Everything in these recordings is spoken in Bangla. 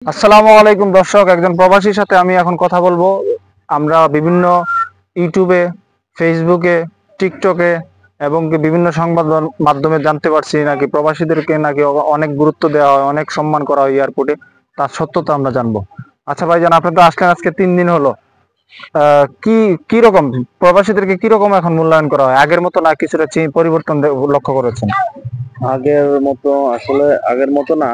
আসসালামু আলাইকুম দর্শক, একজন প্রবাসীর সাথে আমি এখন কথা বলবো। আমরা বিভিন্ন ইউটিউবে, ফেসবুকে, টিকটকে এবং বিভিন্ন সংবাদ মাধ্যমে জানতে পারছি নাকি প্রবাসীদেরকে নাকি অনেক গুরুত্ব দেওয়া হয়, অনেক সম্মান করা হয় এয়ারপোর্টে। তার সত্যতা আমরা জানবো। আচ্ছা ভাইজান, আপনি তো আসলেন আজকে 3 দিন হলো। কি কি রকম প্রবাসীদেরকে কি রকম এখন মূল্যায়ন করা হয়? আগের মতো না কিছুটা পরিবর্তন লক্ষ্য করেছেন? আগের মতো আসলে আগের মতো না,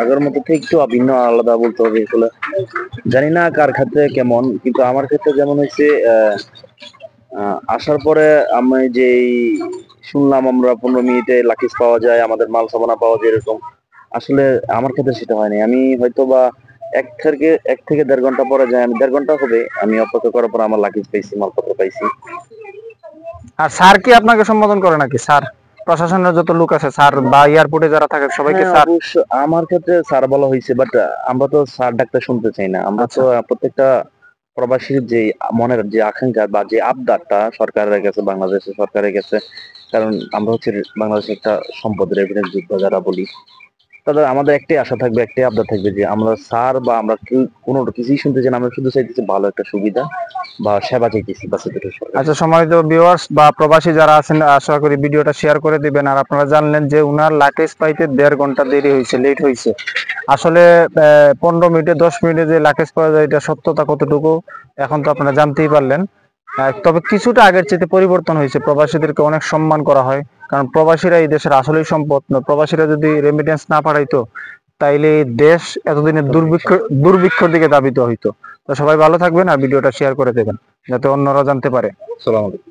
আগের মতো থেকে একটু ভিন্ন আলাদা বলতে হবে আসলে। জানি না কার ক্ষেত্রে কেমন, কিন্তু আমার ক্ষেত্রে যেমন হয়েছে আসার পরে আমি যেই শুনলাম আমরা 15 মিনিটে লাকিজ পাওয়া যায়, আমাদের মাল সামানা পাওয়া যায় এরকম। আসলে আমার ক্ষেত্রে সেটা হয়নি। আমি হয়তো বা 1 থেকে 1.5 ঘন্টা পরে যাই, আমি 1.5 ঘন্টা হবে আমি অপেক্ষা করার পর আমার লাকিজ পাইছি, মালপত্র পাইছি। আর স্যার কি আপনাকে সম্বোধন করে নাকি? স্যার, প্রশাসনের যত লোক আছে স্যার, বা এয়ারপোর্টে যারা থাকে সবাইকে হ্যাঁ, স্যার? অবশ্য আমার ক্ষেত্রে স্যার বলা হয়েছে, বাট আমরা তো স্যার ডাকতে শুনতে চাই না। আমরা তো আচ্ছা। প্রত্যেকটা প্রবাসীর যে মনের যে আকাঙ্ক্ষা বা যে আবদারটা সরকারের কাছে, বাংলাদেশের সরকারের কাছে, কারণ আমরা হচ্ছে বাংলাদেশের একটা সম্পদ, রেভিনিউ যোদ্ধা যারা বলি, তাদের আমাদের একটাই আশা থাকবে, একটাই আবদার থাকবে যে আমরা স্যার বা আমরা কেউ কোনো কিছুই শুনতে চাই না। আমরা শুধু চাইতেছি ভালো একটা সুবিধা বা সেবা চাইতেছি, বাস এটুকু সরকার। আচ্ছা, সম্মানিত ভিউয়ার্স বা প্রবাসী যারা আছেন, আশা করি ভিডিওটা শেয়ার করে দিবেন। আর আপনারা জানলেন যে উনার লাগেজ পাইতে 1.5 ঘন্টা দেরি হয়েছে, লেট হয়েছে। আসলে 15 মিনিটে 10 মিনিটে যে লাগেজ পাওয়া যায়, এটা সত্যতা কতটুকু এখন তো আপনারা জানতেই পারলেন। তবে কিছুটা আগের চেয়ে পরিবর্তন হয়েছে, প্রবাসীদেরকে অনেক সম্মান করা হয়। কারণ প্রবাসীরা এই দেশের আসলেই সম্পদ। প্রবাসীরা যদি রেমিটেন্স না পাঠাইতো, তাইলে এই দেশ এতদিনের দুর্ভিক্ষর দিকে ধাবিত হইতো। তো সবাই ভালো থাকবেন আর ভিডিওটা শেয়ার করে দেবেন যাতে অন্যরা জানতে পারে। আসসালামু আলাইকুম।